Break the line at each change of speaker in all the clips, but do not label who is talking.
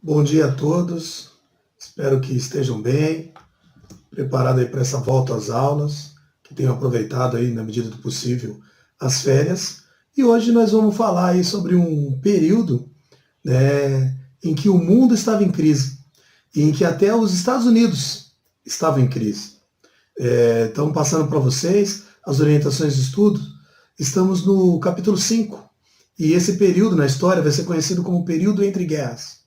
Bom dia a todos, espero que estejam bem, preparados aí para essa volta às aulas, que tenham aproveitado aí, na medida do possível, as férias. E hoje nós vamos falar aí sobre um período, né, em que o mundo estava em crise, e em que até os Estados Unidos estavam em crise. Então, passando para vocês as orientações de estudo, estamos no capítulo 5, e esse período na história vai ser conhecido como o período entre guerras.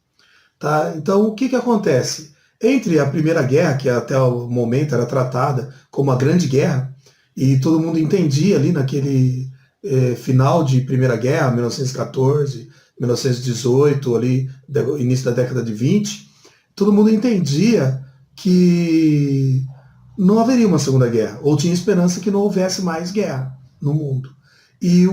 Tá? Então, o que acontece? Entre a Primeira Guerra, que até o momento era tratada como a Grande Guerra, e todo mundo entendia ali naquele final de Primeira Guerra, 1914, 1918, ali, início da década de 20, todo mundo entendia que não haveria uma Segunda Guerra, ou tinha esperança que não houvesse mais guerra no mundo. E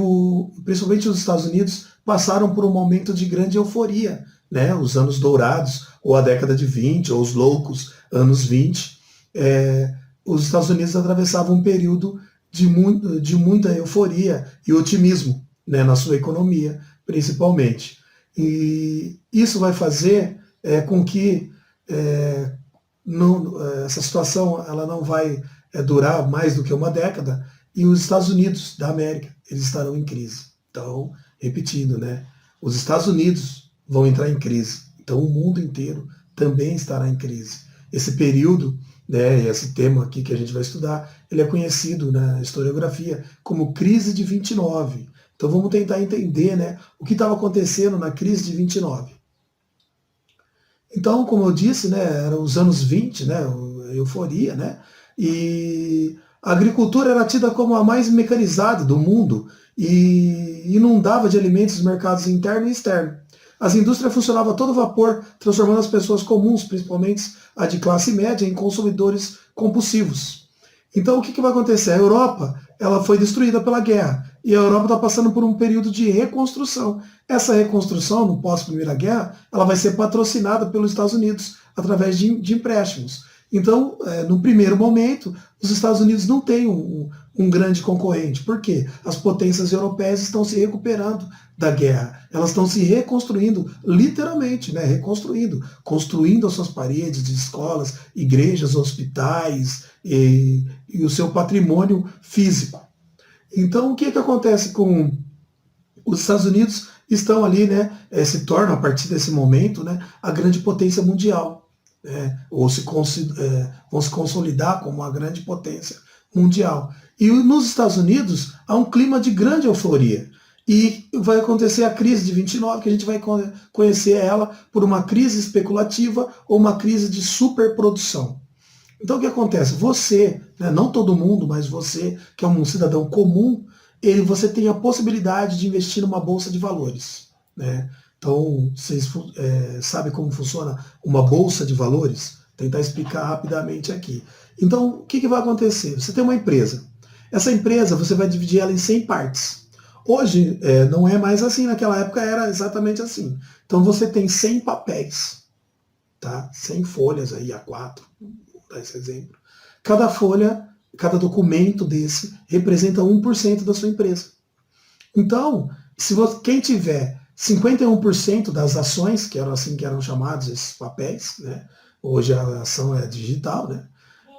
principalmente os Estados Unidos passaram por um momento de grande euforia, né, os anos dourados, ou a década de 20, ou os loucos anos 20, os Estados Unidos atravessavam um período de muita euforia e otimismo, né, na sua economia, principalmente. E isso vai fazer com que essa situação ela não vai durar mais do que uma década, e os Estados Unidos da América eles estarão em crise. Então, repetindo, né, os Estados Unidos vão entrar em crise. Então o mundo inteiro também estará em crise. Esse período, né, esse tema aqui que a gente vai estudar, ele é conhecido na historiografia como crise de 29. Então vamos tentar entender, né, o que estava acontecendo na crise de 29. Então, como eu disse, né, eram os anos 20, né, a euforia, né, e a agricultura era tida como a mais mecanizada do mundo e inundava de alimentos os mercados interno e externo. As indústrias funcionavam a todo vapor, transformando as pessoas comuns, principalmente a de classe média, em consumidores compulsivos. Então, o que vai acontecer? A Europa ela foi destruída pela guerra, e a Europa está passando por um período de reconstrução. Essa reconstrução, no pós-Primeira Guerra, ela vai ser patrocinada pelos Estados Unidos através de empréstimos. Então, no primeiro momento, os Estados Unidos não têm um grande concorrente. Por quê? As potências europeias estão se recuperando da guerra. Elas estão se reconstruindo, literalmente, né? Reconstruindo, construindo as suas paredes de escolas, igrejas, hospitais e o seu patrimônio físico. Então, o que acontece com os Estados Unidos? Estão ali, né? Se tornam, a partir desse momento, né, a grande potência mundial. Ou vão se consolidar como uma grande potência mundial. E nos Estados Unidos há um clima de grande euforia. E vai acontecer a crise de 29, que a gente vai conhecer ela por uma crise especulativa ou uma crise de superprodução. Então o que acontece? Você, né, não todo mundo, mas você, que é um cidadão comum, você tem a possibilidade de investir numa bolsa de valores. Né? Então, vocês sabem como funciona uma bolsa de valores? Vou tentar explicar rapidamente aqui. Então, o que vai acontecer? Você tem uma empresa. Essa empresa, você vai dividir ela em 100 partes. Hoje, não é mais assim. Naquela época era exatamente assim. Então, você tem 100 papéis. Tá? 100 folhas aí, A4. Vou dar esse exemplo. Cada folha, cada documento desse, representa 1% da sua empresa. Então, quem tiver 51% das ações, que eram assim que eram chamados esses papéis, né? Hoje a ação é digital, né?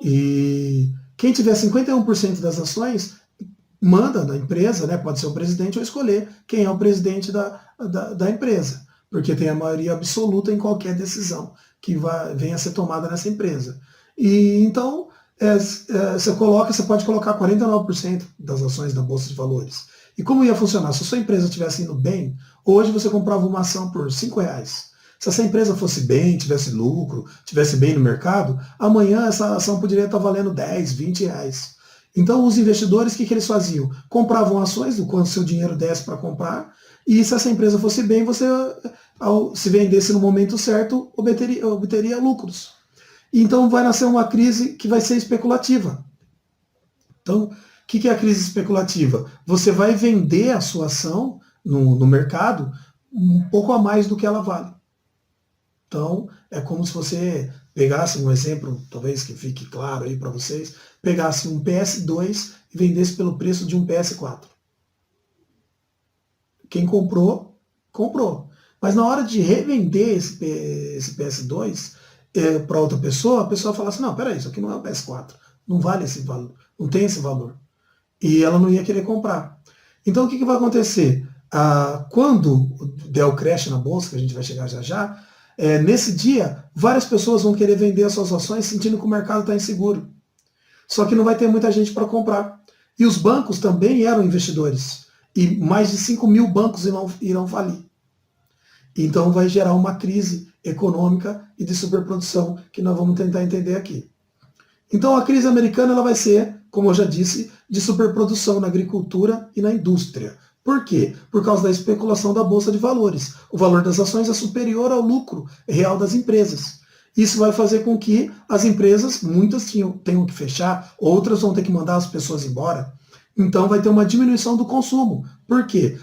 E quem tiver 51% das ações manda na empresa, né? Pode ser o presidente ou escolher quem é o presidente da empresa, porque tem a maioria absoluta em qualquer decisão que venha a ser tomada nessa empresa. E então você pode colocar 49% das ações da Bolsa de Valores. E como ia funcionar? Se a sua empresa estivesse indo bem, hoje você comprava uma ação por R$5. Se essa empresa fosse bem, tivesse lucro, tivesse bem no mercado, amanhã essa ação poderia estar valendo 10, 20 reais. Então os investidores, o que eles faziam? Compravam ações do quanto seu dinheiro desse para comprar, e se essa empresa fosse bem, você, ao se vendesse no momento certo, obteria lucros. Então vai nascer uma crise que vai ser especulativa. Então, o que é a crise especulativa? Você vai vender a sua ação no mercado um pouco a mais do que ela vale. Então, é como se você pegasse um exemplo, talvez que fique claro aí para vocês, pegasse um PS2 e vendesse pelo preço de um PS4. Quem comprou, comprou. Mas na hora de revender esse PS2 para outra pessoa, a pessoa fala assim, não, peraí, isso aqui não é o PS4, não vale esse valor, não tem esse valor. E ela não ia querer comprar. Então o que vai acontecer? Quando der o crash na bolsa, que a gente vai chegar já já, nesse dia, várias pessoas vão querer vender as suas ações sentindo que o mercado está inseguro. Só que não vai ter muita gente para comprar. E os bancos também eram investidores. E mais de 5 mil bancos irão falir. Então vai gerar uma crise econômica e de superprodução que nós vamos tentar entender aqui. Então a crise americana ela vai ser, como eu já disse, de superprodução na agricultura e na indústria. Por quê? Por causa da especulação da bolsa de valores. O valor das ações é superior ao lucro real das empresas. Isso vai fazer com que as empresas, muitas tenham que fechar, outras vão ter que mandar as pessoas embora. Então vai ter uma diminuição do consumo. Por quê?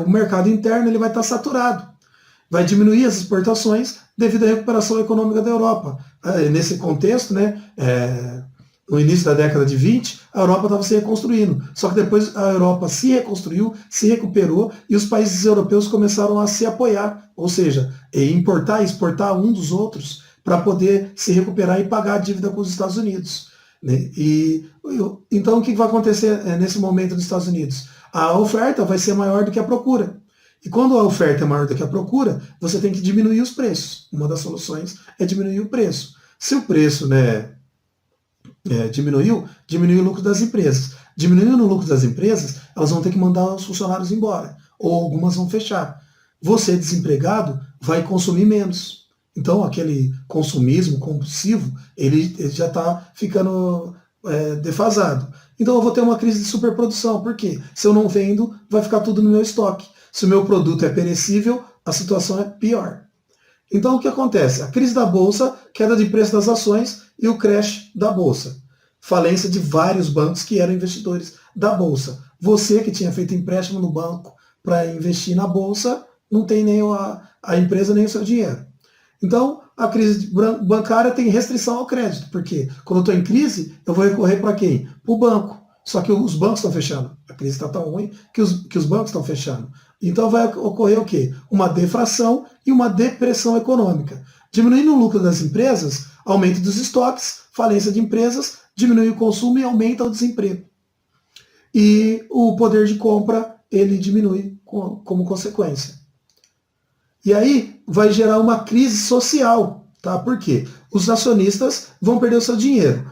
O mercado interno ele vai estar saturado. Vai diminuir as exportações devido à recuperação econômica da Europa. Nesse contexto, né, no início da década de 20, a Europa estava se reconstruindo. Só que depois a Europa se reconstruiu, se recuperou e os países europeus começaram a se apoiar, ou seja, importar e exportar um dos outros para poder se recuperar e pagar a dívida com os Estados Unidos. Né? Então o que vai acontecer nesse momento nos Estados Unidos? A oferta vai ser maior do que a procura. E quando a oferta é maior do que a procura, você tem que diminuir os preços. Uma das soluções é diminuir o preço. Se o preço diminui o lucro das empresas. Diminuindo o lucro das empresas, elas vão ter que mandar os funcionários embora. Ou algumas vão fechar. Você, desempregado, vai consumir menos. Então, aquele consumismo compulsivo, ele já está ficando defasado. Então, eu vou ter uma crise de superprodução. Por quê? Se eu não vendo, vai ficar tudo no meu estoque. Se o meu produto é perecível, a situação é pior. Então, o que acontece? A crise da Bolsa, queda de preço das ações e o crash da Bolsa. Falência de vários bancos que eram investidores da Bolsa. Você que tinha feito empréstimo no banco para investir na Bolsa, não tem nem a empresa nem o seu dinheiro. Então, a crise bancária tem restrição ao crédito, porque quando eu estou em crise, eu vou recorrer para quem? Para o banco. Só que os bancos estão fechando. A crise está tão ruim que os bancos estão fechando. Então vai ocorrer o quê? Uma deflação e uma depressão econômica. Diminuindo o lucro das empresas, aumento dos estoques, falência de empresas, diminui o consumo e aumenta o desemprego. E o poder de compra, ele diminui como consequência. E aí vai gerar uma crise social. Tá? Por quê? Os acionistas vão perder o seu dinheiro.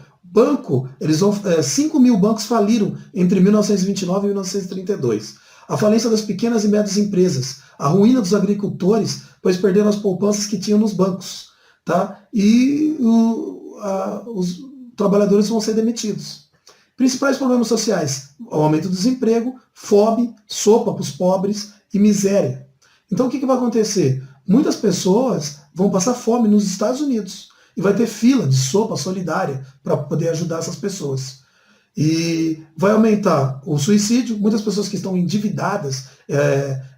5 mil bancos faliram entre 1929 e 1932. A falência das pequenas e médias empresas, a ruína dos agricultores, pois perderam as poupanças que tinham nos bancos. Tá? E os trabalhadores vão ser demitidos. Principais problemas sociais, o aumento do desemprego, fome, sopa para os pobres e miséria. Então o que vai acontecer? Muitas pessoas vão passar fome nos Estados Unidos e vai ter fila de sopa solidária para poder ajudar essas pessoas. E vai aumentar o suicídio. Muitas pessoas que estão endividadas,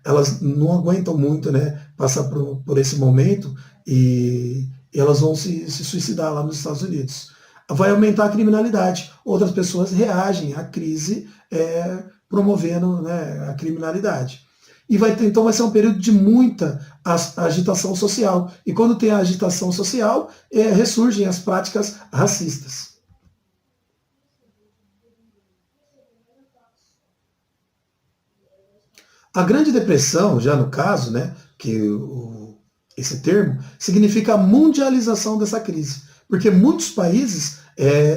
elas não aguentam muito, né, passar por esse momento e elas vão se suicidar lá nos Estados Unidos. Vai aumentar a criminalidade. Outras pessoas reagem à crise promovendo, né, a criminalidade. E então vai ser um período de muita agitação social. E quando tem a agitação social, ressurgem as práticas racistas. A Grande Depressão, já no caso, né, que esse termo, significa a mundialização dessa crise. Porque muitos países,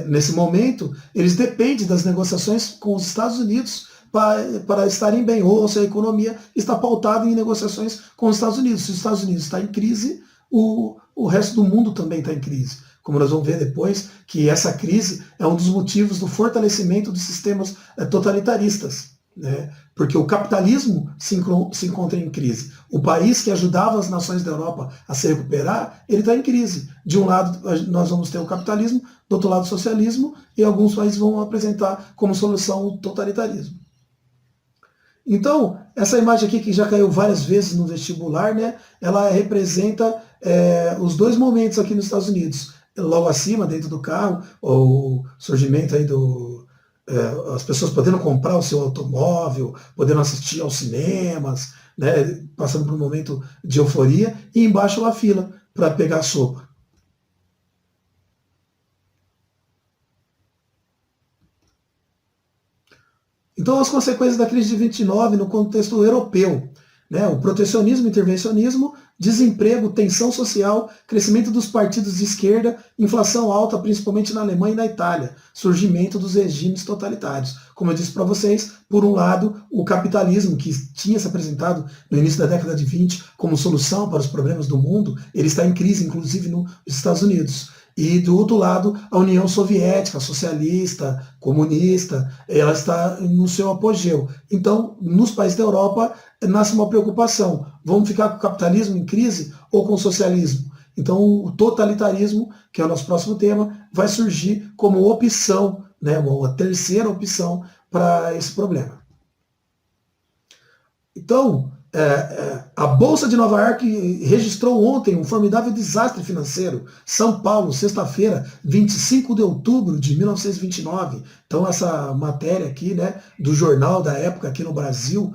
nesse momento, eles dependem das negociações com os Estados Unidos para estarem bem, ou se a economia está pautada em negociações com os Estados Unidos. Se os Estados Unidos está em crise, o resto do mundo também está em crise. Como nós vamos ver depois, que essa crise é um dos motivos do fortalecimento dos sistemas totalitaristas. Né? Porque o capitalismo se encontra em crise. O país que ajudava as nações da Europa a se recuperar, ele está em crise. De um lado, nós vamos ter o capitalismo, do outro lado, o socialismo, e alguns países vão apresentar como solução o totalitarismo. Então, essa imagem aqui, que já caiu várias vezes no vestibular, né, ela representa os dois momentos aqui nos Estados Unidos. Logo acima, dentro do carro, o surgimento aí as pessoas podendo comprar o seu automóvel, podendo assistir aos cinemas, né, passando por um momento de euforia, e embaixo uma fila para pegar a sopa. Então, as consequências da crise de 29 no contexto europeu, né? O protecionismo, intervencionismo, desemprego, tensão social, crescimento dos partidos de esquerda, inflação alta, principalmente na Alemanha e na Itália, surgimento dos regimes totalitários. Como eu disse para vocês, por um lado, o capitalismo, que tinha se apresentado no início da década de 20 como solução para os problemas do mundo, ele está em crise, inclusive nos Estados Unidos. E do outro lado, a União Soviética, socialista, comunista, ela está no seu apogeu. Então, nos países da Europa, nasce uma preocupação. Vamos ficar com o capitalismo em crise ou com o socialismo? Então, o totalitarismo, que é o nosso próximo tema, vai surgir como opção, né, uma terceira opção para esse problema. Então, a Bolsa de Nova York registrou ontem um formidável desastre financeiro. São Paulo, sexta-feira, 25 de outubro de 1929. Então, essa matéria aqui, né, do jornal da época aqui no Brasil,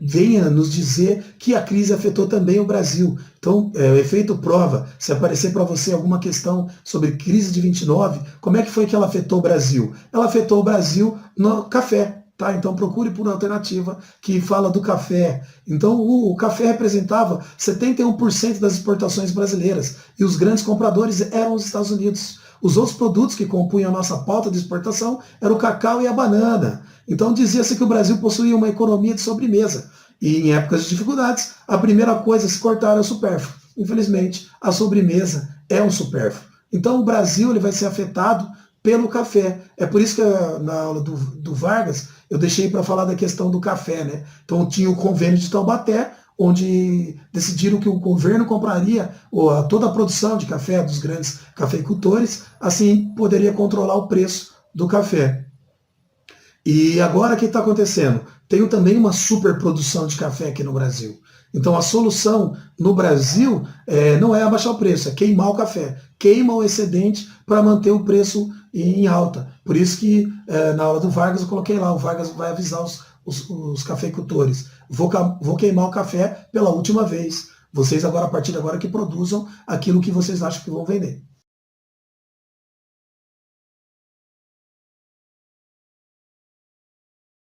venha nos dizer que a crise afetou também o Brasil. Então, efeito prova, se aparecer para você alguma questão sobre crise de 29, como é que foi que ela afetou o Brasil? Ela afetou o Brasil no café. Tá, então procure por uma alternativa que fala do café. Então o café representava 71% das exportações brasileiras e os grandes compradores eram os Estados Unidos. Os outros produtos que compunham a nossa pauta de exportação eram o cacau e a banana. Então dizia-se que o Brasil possuía uma economia de sobremesa. E em épocas de dificuldades, a primeira coisa a se cortar era o supérfluo. Infelizmente, a sobremesa é um supérfluo. Então o Brasil ele vai ser afetado pelo café. É por isso que na aula do Vargas eu deixei para falar da questão do café, né? Então tinha o convênio de Taubaté, onde decidiram que o governo compraria toda a produção de café dos grandes cafeicultores, assim poderia controlar o preço do café. E agora o que está acontecendo? Tem também uma superprodução de café aqui no Brasil. Então a solução no Brasil não é abaixar o preço, é queimar o café. Queima o excedente para manter o preço em alta. Por isso que na aula do Vargas eu coloquei lá, o Vargas vai avisar os cafeicultores. Vou queimar o café pela última vez. Vocês agora, a partir de agora, que produzam aquilo que vocês acham que vão vender.